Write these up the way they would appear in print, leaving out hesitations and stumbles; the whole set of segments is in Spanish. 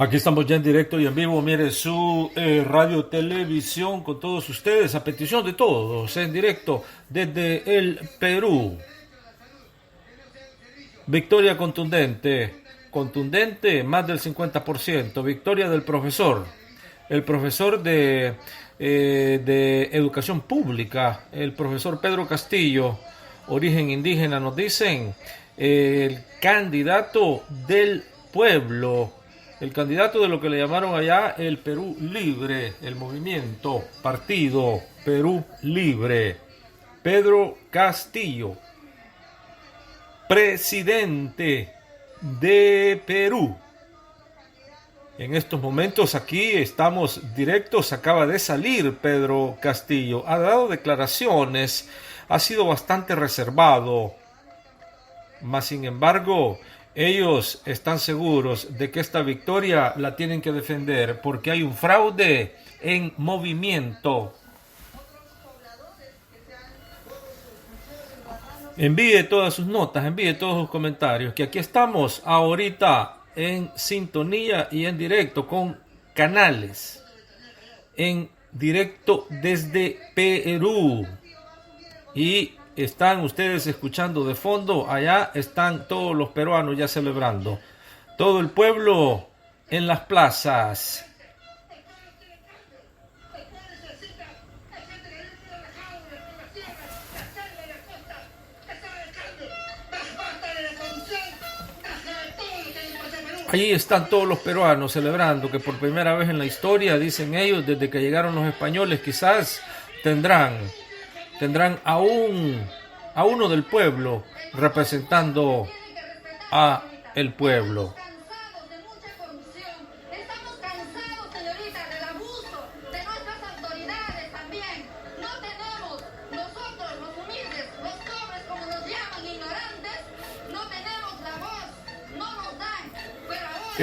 Aquí estamos ya en directo y en vivo, mire, su radio televisión con todos ustedes, a petición de todos, en directo desde el Perú. Victoria contundente, más del 50%, victoria del profesor, el profesor de educación pública, el profesor Pedro Castillo, origen indígena, nos dicen, el candidato del pueblo, el candidato de lo que le llamaron allá el Perú Libre, el movimiento, partido Perú Libre, Pedro Castillo, presidente de Perú. En estos momentos aquí estamos directos, acaba de salir Pedro Castillo, ha dado declaraciones, ha sido bastante reservado, mas sin embargo ellos están seguros de que esta victoria la tienen que defender porque hay un fraude en movimiento. Envíe todas sus notas, envíe todos sus comentarios, que aquí estamos ahorita en sintonía y en directo con canales, en directo desde Perú. Y están ustedes escuchando de fondo, allá están todos los peruanos ya celebrando. Todo el pueblo en las plazas. Allí están todos los peruanos celebrando que por primera vez en la historia, dicen ellos, desde que llegaron los españoles, quizás tendrán a uno del pueblo representando a el pueblo. Estamos cansados, señorita, del abuso de nuestras autoridades también. No tenemos, nosotros los humildes, los pobres como nos llaman, ignorantes, no tenemos la voz, no nos dan. Pero ahora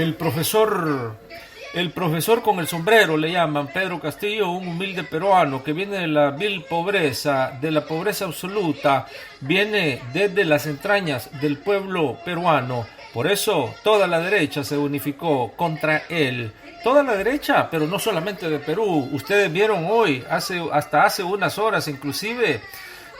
El profesor con el sombrero le llaman, Pedro Castillo, un humilde peruano que viene de la vil pobreza, de la pobreza absoluta, viene desde las entrañas del pueblo peruano. Por eso toda la derecha se unificó contra él. Toda la derecha, pero no solamente de Perú. Ustedes vieron hoy, hasta hace unas horas inclusive,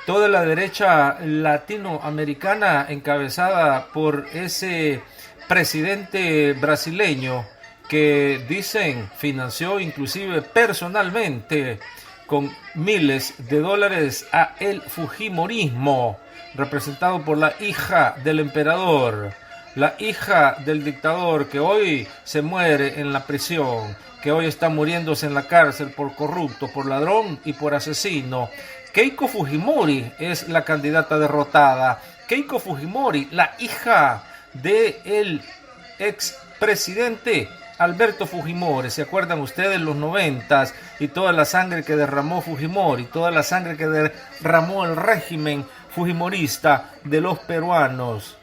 toda la derecha latinoamericana encabezada por ese presidente brasileño que dicen financió inclusive personalmente con miles de dólares a el fujimorismo, representado por la hija del emperador, la hija del dictador que hoy se muere en la prisión, que hoy está muriéndose en la cárcel por corrupto, por ladrón y por asesino. Keiko Fujimori es la candidata derrotada. Keiko Fujimori, la hija del expresidente Alberto Fujimori. ¿Se acuerdan ustedes los 90s y toda la sangre que derramó Fujimori, toda la sangre que derramó el régimen fujimorista de los peruanos?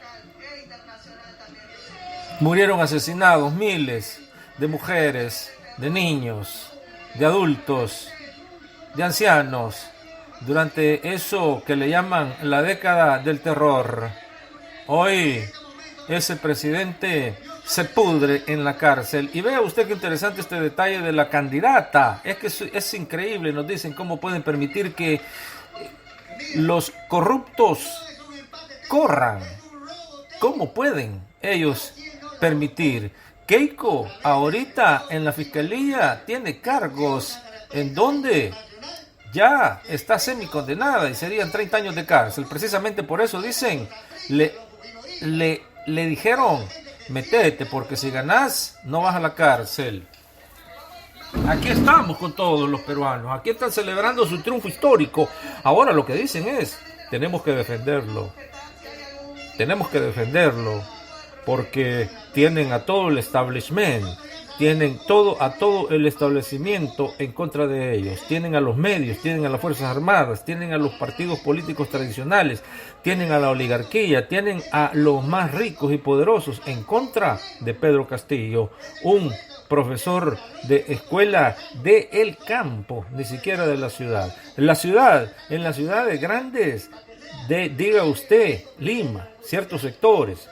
Murieron asesinados miles de mujeres, de niños, de adultos, de ancianos, durante eso que le llaman la década del terror. Hoy ese presidente se pudre en la cárcel. Y vea usted qué interesante este detalle de la candidata. Es que es increíble, nos dicen cómo pueden permitir que los corruptos corran. ¿Cómo pueden ellos permitir? Keiko ahorita en la fiscalía tiene cargos en donde ya está semicondenada y serían 30 años de cárcel. Precisamente por eso dicen, le dijeron, metete porque si ganás no vas a la cárcel. Aquí estamos con todos los peruanos, aquí están celebrando su triunfo histórico. Ahora lo que dicen es, tenemos que defenderlo porque tienen a todo el establishment, tienen a todo el establecimiento en contra de ellos, tienen a los medios, tienen a las Fuerzas Armadas, tienen a los partidos políticos tradicionales, tienen a la oligarquía, tienen a los más ricos y poderosos en contra de Pedro Castillo, un profesor de escuela del campo, ni siquiera de la ciudad. En las ciudades grandes, diga usted, Lima, ciertos sectores,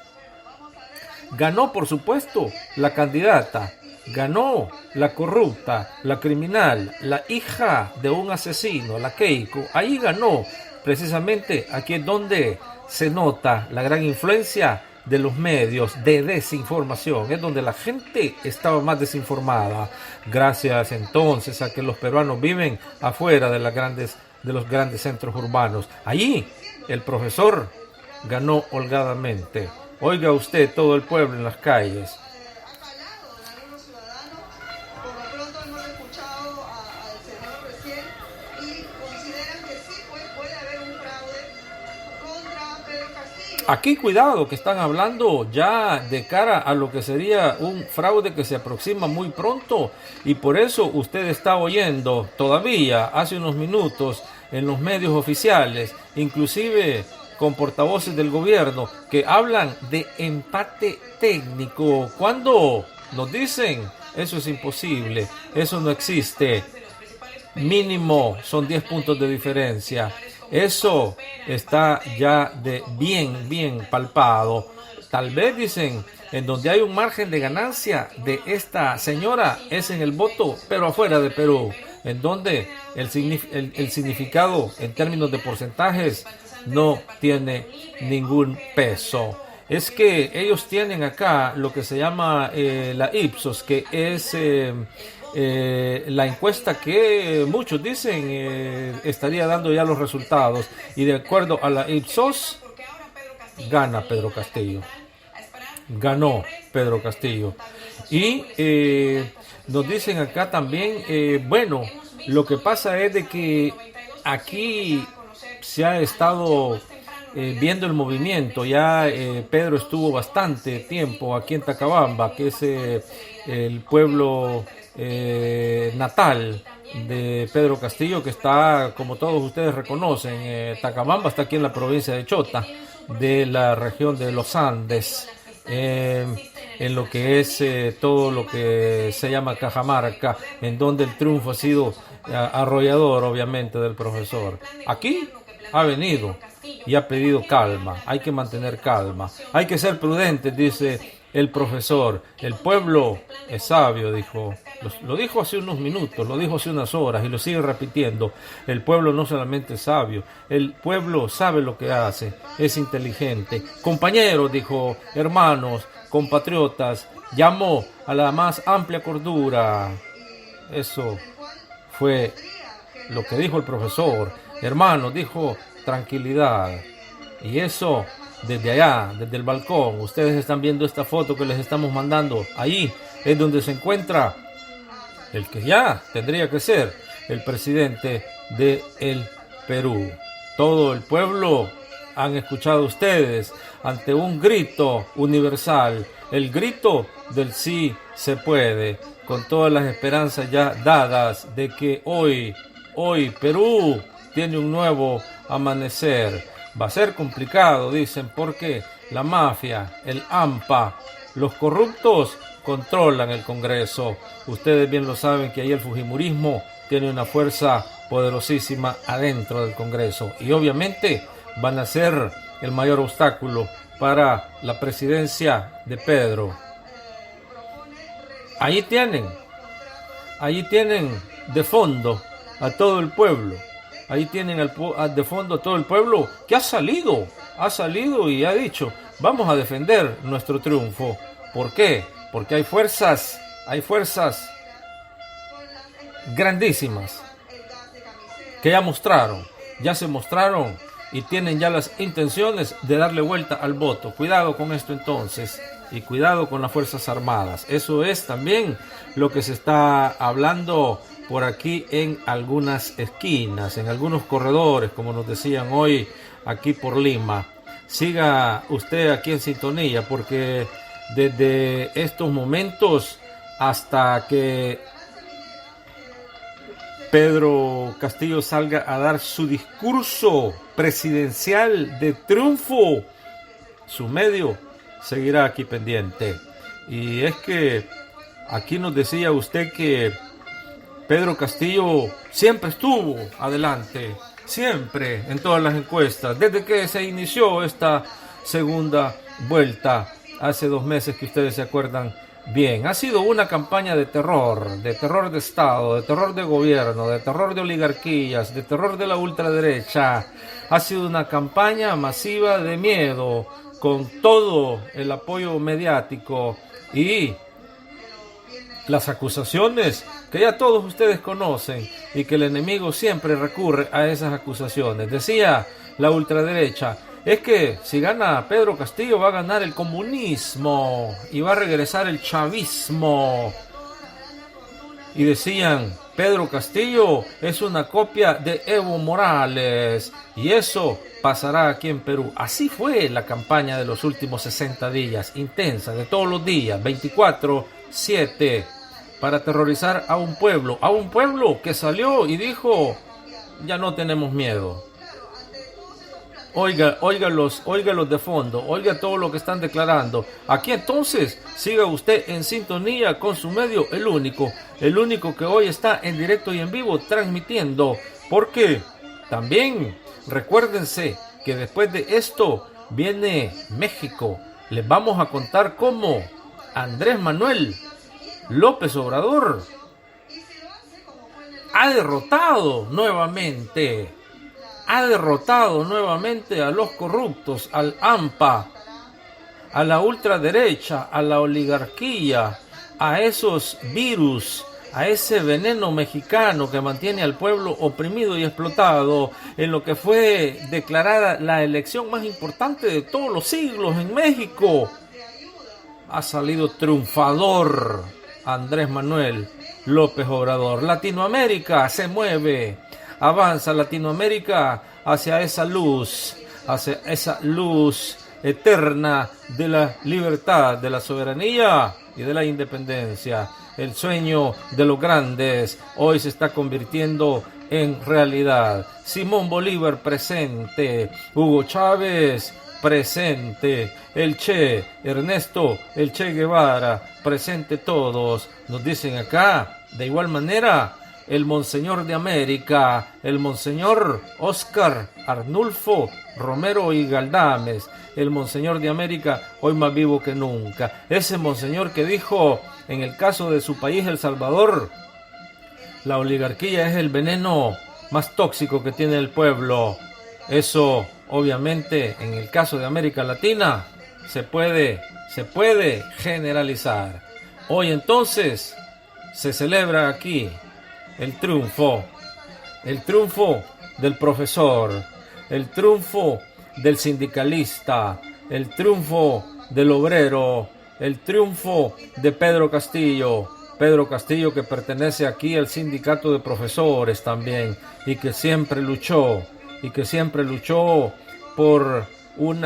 ganó por supuesto la candidata ganó la corrupta, la criminal, la hija de un asesino, la Keiko. Ahí ganó. Precisamente aquí es donde se nota la gran influencia de los medios de desinformación. Es donde la gente estaba más desinformada. Gracias entonces a que los peruanos viven afuera de los grandes centros urbanos. Allí el profesor ganó holgadamente. Oiga usted todo el pueblo en las calles. Ha calado en algunos ciudadanos, por lo pronto hemos escuchado al señor recién y consideran que sí puede haber un fraude contra Pedro Castillo. Aquí cuidado, que están hablando ya de cara a lo que sería un fraude que se aproxima muy pronto, y por eso usted está oyendo todavía hace unos minutos en los medios oficiales, inclusive con portavoces del gobierno, que hablan de empate técnico. Cuando nos dicen eso es imposible, eso no existe, mínimo son 10 puntos de diferencia. Eso está ya de bien palpado. Tal vez dicen, en donde hay un margen de ganancia de esta señora es en el voto, pero afuera de Perú, en donde el significado en términos de porcentajes no tiene ningún peso. Es que ellos tienen acá lo que se llama la Ipsos, que es la encuesta que muchos dicen estaría dando ya los resultados, y de acuerdo a la Ipsos gana Pedro Castillo, ganó Pedro Castillo. Y nos dicen acá también, bueno, lo que pasa es de que aquí se ha estado viendo el movimiento. Ya Pedro estuvo bastante tiempo aquí en Tacabamba, que es el pueblo natal de Pedro Castillo, que está, como todos ustedes reconocen, Tacabamba está aquí en la provincia de Chota, de la región de los Andes, en lo que es todo lo que se llama Cajamarca, en donde el triunfo ha sido arrollador, obviamente, del profesor. Aquí ha venido y ha pedido calma. Hay que mantener calma, hay que ser prudentes, dice el profesor. El pueblo es sabio, dijo. Lo dijo hace unos minutos, lo dijo hace unas horas y lo sigue repitiendo. El pueblo no solamente es sabio, el pueblo sabe lo que hace, es inteligente. Compañeros, dijo, hermanos, compatriotas, llamó a la más amplia cordura. Eso fue lo que dijo el profesor. Hermanos, dijo, tranquilidad. Y eso desde allá, desde el balcón. Ustedes están viendo esta foto que les estamos mandando. Ahí es donde se encuentra el que ya tendría que ser el presidente de el Perú. Todo el pueblo han escuchado ustedes ante un grito universal, el grito del sí se puede, con todas las esperanzas ya dadas de que hoy Perú tiene un nuevo amanecer. Va a ser complicado, dicen, porque la mafia, el AMPA, los corruptos controlan el Congreso. Ustedes bien lo saben que ahí el fujimorismo tiene una fuerza poderosísima adentro del Congreso, y obviamente van a ser el mayor obstáculo para la presidencia de Pedro. Ahí tienen de fondo a todo el pueblo. Ahí tienen de fondo a todo el pueblo que ha salido y ha dicho, vamos a defender nuestro triunfo. ¿Por qué? Porque hay fuerzas grandísimas que ya se mostraron y tienen ya las intenciones de darle vuelta al voto. Cuidado con esto entonces, y cuidado con las Fuerzas Armadas. Eso es también lo que se está hablando por aquí en algunas esquinas, en algunos corredores, como nos decían hoy aquí por Lima. Siga usted aquí en sintonía, porque desde estos momentos hasta que Pedro Castillo salga a dar su discurso presidencial de triunfo, su medio seguirá aquí pendiente. Y es que aquí nos decía usted que Pedro Castillo siempre estuvo adelante, siempre en todas las encuestas, desde que se inició esta segunda vuelta, hace 2 meses que ustedes se acuerdan Bien, ha sido una campaña de terror de Estado, de terror de gobierno, de terror de oligarquías, de terror de la ultraderecha. Ha sido una campaña masiva de miedo, con todo el apoyo mediático y las acusaciones que ya todos ustedes conocen y que el enemigo siempre recurre a esas acusaciones. Decía la ultraderecha, es que si gana Pedro Castillo va a ganar el comunismo y va a regresar el chavismo. Y decían, Pedro Castillo es una copia de Evo Morales y eso pasará aquí en Perú. Así fue la campaña de los últimos 60 días, intensa, de todos los días, 24/7, para aterrorizar a un pueblo que salió y dijo, ya no tenemos miedo. Óigalos de fondo, oiga todo lo que están declarando. Aquí entonces, siga usted en sintonía con su medio, el único que hoy está en directo y en vivo transmitiendo. Porque también recuérdense que después de esto viene México. Les vamos a contar cómo Andrés Manuel López Obrador ha derrotado nuevamente a los corruptos, al AMPA, a la ultraderecha, a la oligarquía, a esos virus, a ese veneno mexicano que mantiene al pueblo oprimido y explotado, en lo que fue declarada la elección más importante de todos los siglos en México. Ha salido triunfador Andrés Manuel López Obrador. Latinoamérica se mueve. Avanza Latinoamérica hacia esa luz eterna de la libertad, de la soberanía y de la independencia. El sueño de los grandes hoy se está convirtiendo en realidad. Simón Bolívar presente, Hugo Chávez presente, el Che, Ernesto, el Che Guevara presente, todos. Nos dicen acá, de igual manera, el Monseñor de América, el Monseñor Óscar Arnulfo Romero y Galdames, el Monseñor de América, hoy más vivo que nunca. Ese Monseñor que dijo, en el caso de su país, El Salvador, la oligarquía es el veneno más tóxico que tiene el pueblo. Eso, obviamente, en el caso de América Latina, se puede generalizar. Hoy entonces se celebra aquí el triunfo del profesor, el triunfo del sindicalista, el triunfo del obrero, el triunfo de Pedro Castillo que pertenece aquí al sindicato de profesores también, y que siempre luchó por un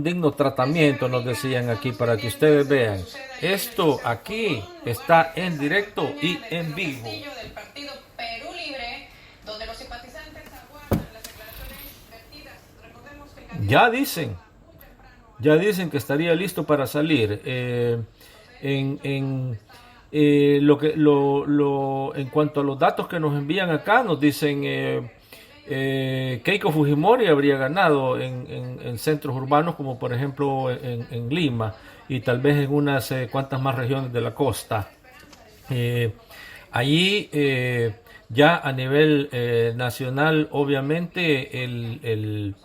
digno tratamiento, nos decían aquí, para que ustedes vean. Esto aquí está en directo y en vivo. Del partido Perú Libre, donde los simpatizantes aguardan las declaraciones vertidas. Recordemos que ya dicen que estaría listo para salir. En cuanto a los datos que nos envían acá, nos dicen Keiko Fujimori habría ganado en centros urbanos, como por ejemplo en Lima, y tal vez en unas cuantas más regiones de la costa. Allí ya a nivel nacional, obviamente el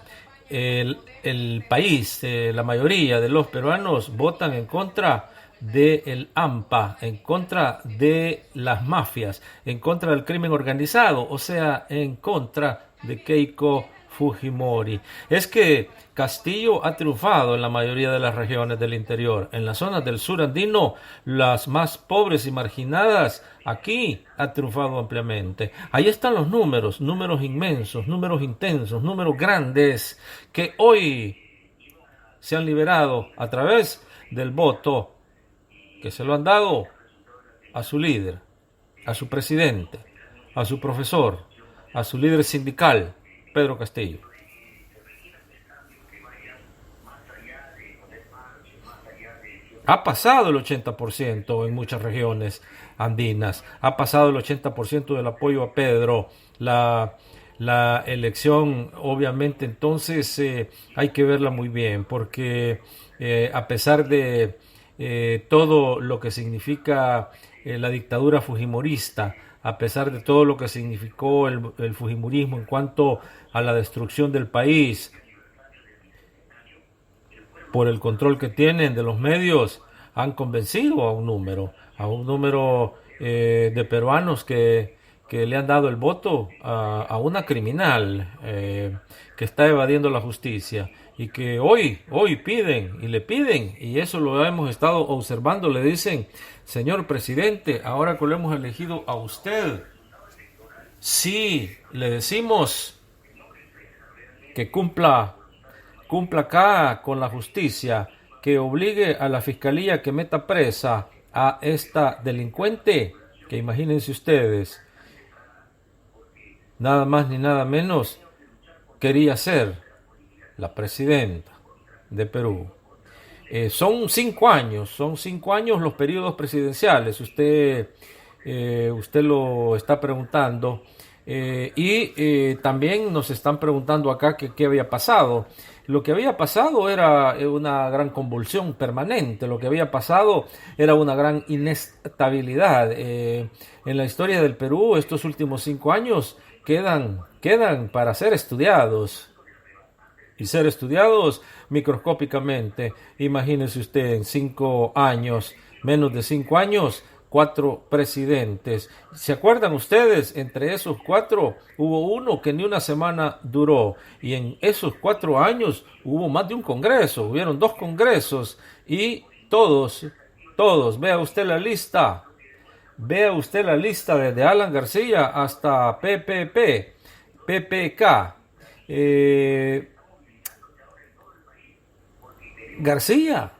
país, la mayoría de los peruanos votan en contra del AMPA, en contra de las mafias, en contra del crimen organizado, o sea, en contra de Keiko Fujimori. Es que Castillo ha triunfado en la mayoría de las regiones del interior. En las zonas del sur andino, las más pobres y marginadas, aquí ha triunfado ampliamente. Ahí están los números inmensos, números intensos, números grandes, que hoy se han liberado a través del voto que se lo han dado a su líder, a su presidente, a su profesor, a su líder sindical, Pedro Castillo. Ha pasado el 80% en muchas regiones andinas, ha pasado el 80% del apoyo a Pedro. La elección, obviamente, entonces hay que verla muy bien, porque a pesar de todo lo que significa la dictadura fujimorista, a pesar de todo lo que significó el fujimorismo en cuanto a la destrucción del país, por el control que tienen de los medios, han convencido a un número de peruanos que le han dado el voto a una criminal que está evadiendo la justicia y que hoy piden y le piden, y eso lo hemos estado observando, le dicen: señor presidente, ahora que lo hemos elegido a usted, sí, le decimos que cumpla acá con la justicia, que obligue a la fiscalía que meta presa a esta delincuente, que imagínense ustedes, nada más ni nada menos quería ser la presidenta de Perú. Son 5 años los periodos presidenciales, usted lo está preguntando, y también nos están preguntando acá que qué había pasado. Lo que había pasado era una gran convulsión permanente, lo que había pasado era una gran inestabilidad. En la historia del Perú, estos últimos 5 años quedan para ser estudiados, y ser estudiados microscópicamente. Imagínese usted, en 5 años, menos de 5 años, 4 presidentes. ¿Se acuerdan ustedes? Entre esos 4 hubo uno que ni una semana duró, y en esos 4 años hubo más de un congreso, hubieron 2 congresos, y todos, vea usted la lista desde Alan García hasta PPK. García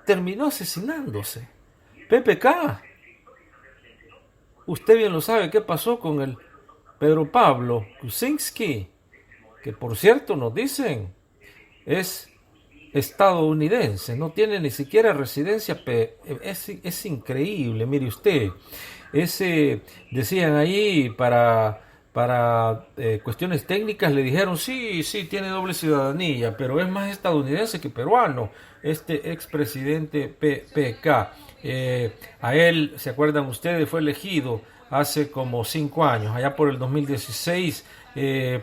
terminó asesinándose. PPK, usted bien lo sabe qué pasó con el Pedro Pablo Kuczynski, que por cierto nos dicen es estadounidense, no tiene ni siquiera residencia, es increíble. Mire usted, decían ahí para cuestiones técnicas, le dijeron sí, tiene doble ciudadanía, pero es más estadounidense que peruano, este expresidente PPK. A él, ¿se acuerdan ustedes? Fue elegido hace como 5 años, allá por el 2016,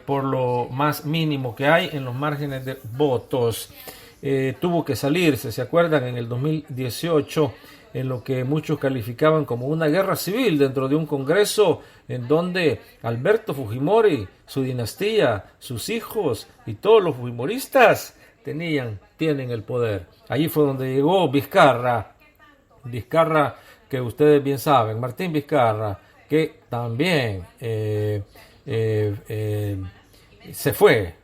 por lo más mínimo que hay en los márgenes de votos. Tuvo que salirse, ¿se acuerdan? En el 2018, en lo que muchos calificaban como una guerra civil dentro de un congreso en donde Alberto Fujimori, su dinastía, sus hijos y todos los fujimoristas tienen el poder. Allí fue donde llegó Vizcarra, que ustedes bien saben, Martín Vizcarra, que también se fue,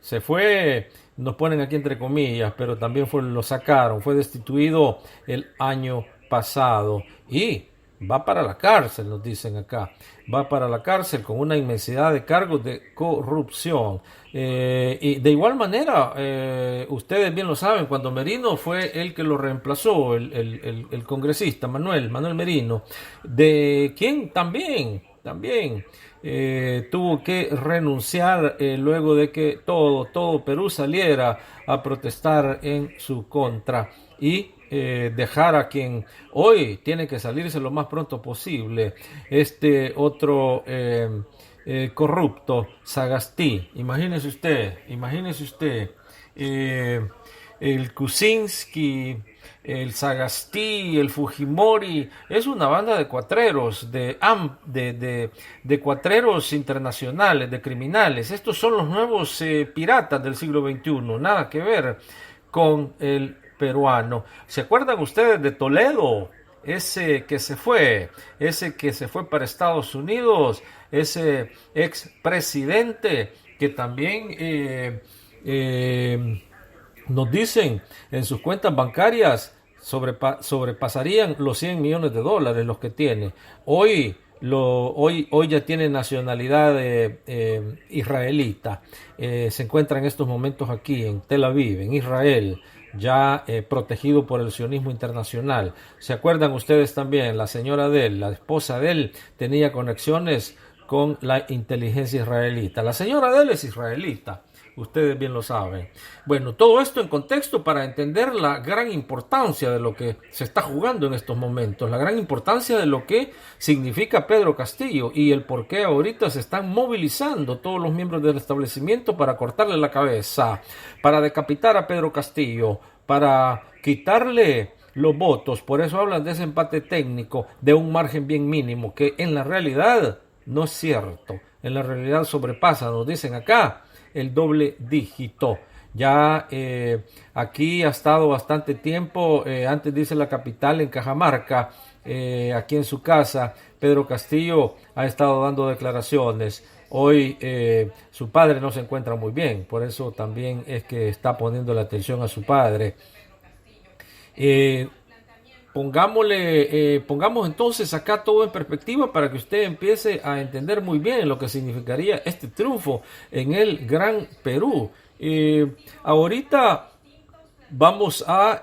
nos ponen aquí entre comillas, pero también lo sacaron, fue destituido el año pasado y va para la cárcel, nos dicen acá, va para la cárcel con una inmensidad de cargos de corrupción. Y de igual manera, ustedes bien lo saben, cuando Merino fue el que lo reemplazó, el congresista Manuel Merino, de quien también tuvo que renunciar luego de que todo Perú saliera a protestar en su contra y dejar a quien hoy tiene que salirse lo más pronto posible, este otro corrupto, Sagasti. Imagínese usted, el Kuczynski, el Sagasti, el Fujimori, es una banda de cuatreros, de cuatreros internacionales, de criminales. Estos son los nuevos piratas del siglo XXI, nada que ver con el peruano. ¿Se acuerdan ustedes de Toledo? Ese que se fue para Estados Unidos, ese expresidente que también nos dicen en sus cuentas bancarias sobrepasarían los $100 millones los que tiene. Hoy ya tiene nacionalidad israelita. Se encuentra en estos momentos aquí en Tel Aviv, en Israel, ya protegido por el sionismo internacional. ¿Se acuerdan ustedes también? La señora de él, la esposa de él, tenía conexiones con la inteligencia israelita. La señora de él es israelita, ustedes bien lo saben. Bueno, todo esto en contexto para entender la gran importancia de lo que se está jugando en estos momentos, la gran importancia de lo que significa Pedro Castillo y el por qué ahorita se están movilizando todos los miembros del establecimiento para cortarle la cabeza, para decapitar a Pedro Castillo, para quitarle los votos. Por eso hablan de ese empate técnico de un margen bien mínimo, que en la realidad no es cierto. En la realidad sobrepasa, nos dicen acá, el doble dígito. Ya aquí ha estado bastante tiempo, antes dice la capital, en Cajamarca, aquí en su casa. Pedro Castillo ha estado dando declaraciones. Hoy su padre no se encuentra muy bien, por eso también es que está poniendo la atención a su padre. Pongamos entonces acá todo en perspectiva para que usted empiece a entender muy bien lo que significaría este triunfo en el Gran Perú. Ahorita vamos a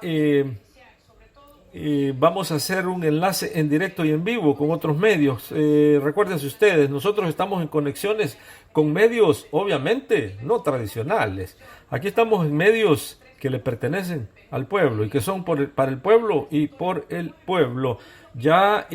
hacer un enlace en directo y en vivo con otros medios. Recuérdense ustedes, nosotros estamos en conexiones con medios obviamente no tradicionales. Aquí estamos en medios que le pertenecen al pueblo y que son para el pueblo y por el pueblo. Ya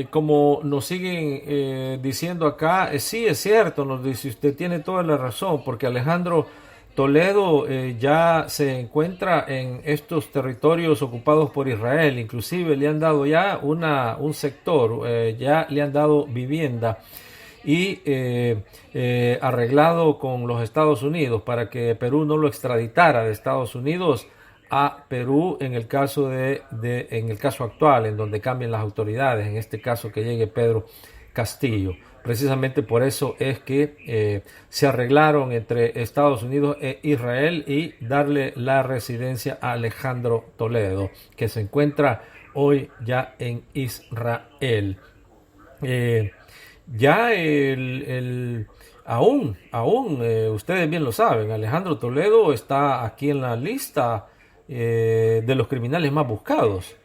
como nos siguen diciendo acá, sí es cierto, nos dice usted, tiene toda la razón, porque Alejandro Toledo ya se encuentra en estos territorios ocupados por Israel, inclusive le han dado ya un sector, ya le han dado vivienda y arreglado con los Estados Unidos para que Perú no lo extraditara de Estados Unidos a Perú en el caso en el caso actual, en donde cambien las autoridades, en este caso que llegue Pedro Castillo. Precisamente por eso es que se arreglaron entre Estados Unidos e Israel y darle la residencia a Alejandro Toledo, que se encuentra hoy ya en Israel. Ya aún, ustedes bien lo saben, Alejandro Toledo está aquí en la lista de los criminales más buscados.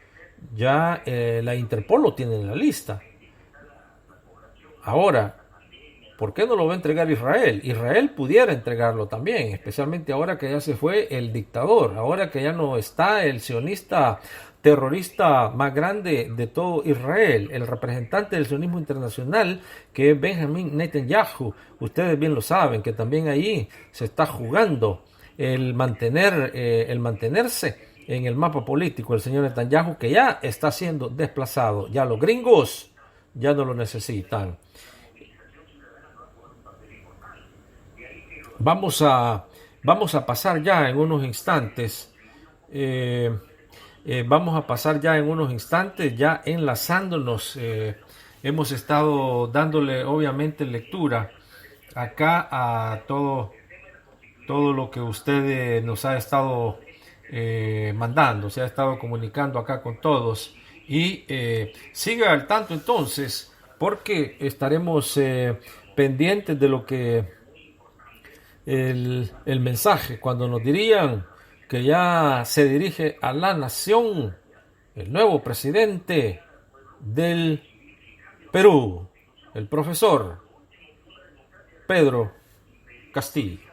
Ya la Interpol lo tiene en la lista. Ahora, ¿por qué no lo va a entregar Israel? Israel pudiera entregarlo también, especialmente ahora que ya se fue el dictador, ahora que ya no está el sionista terrorista más grande de todo Israel, el representante del sionismo internacional, que es Benjamin Netanyahu. Ustedes bien lo saben, que también ahí se está jugando el mantenerse en el mapa político el señor Netanyahu, que ya está siendo desplazado. Ya los gringos ya no lo necesitan. Vamos a pasar ya en unos instantes. Ya enlazándonos. Hemos estado dándole obviamente lectura acá a todo lo que usted nos ha estado mandando, se ha estado comunicando acá con todos. Y siga al tanto entonces, porque estaremos pendientes de lo que el mensaje, cuando nos dirían que ya se dirige a la nación el nuevo presidente del Perú, el profesor Pedro Castillo.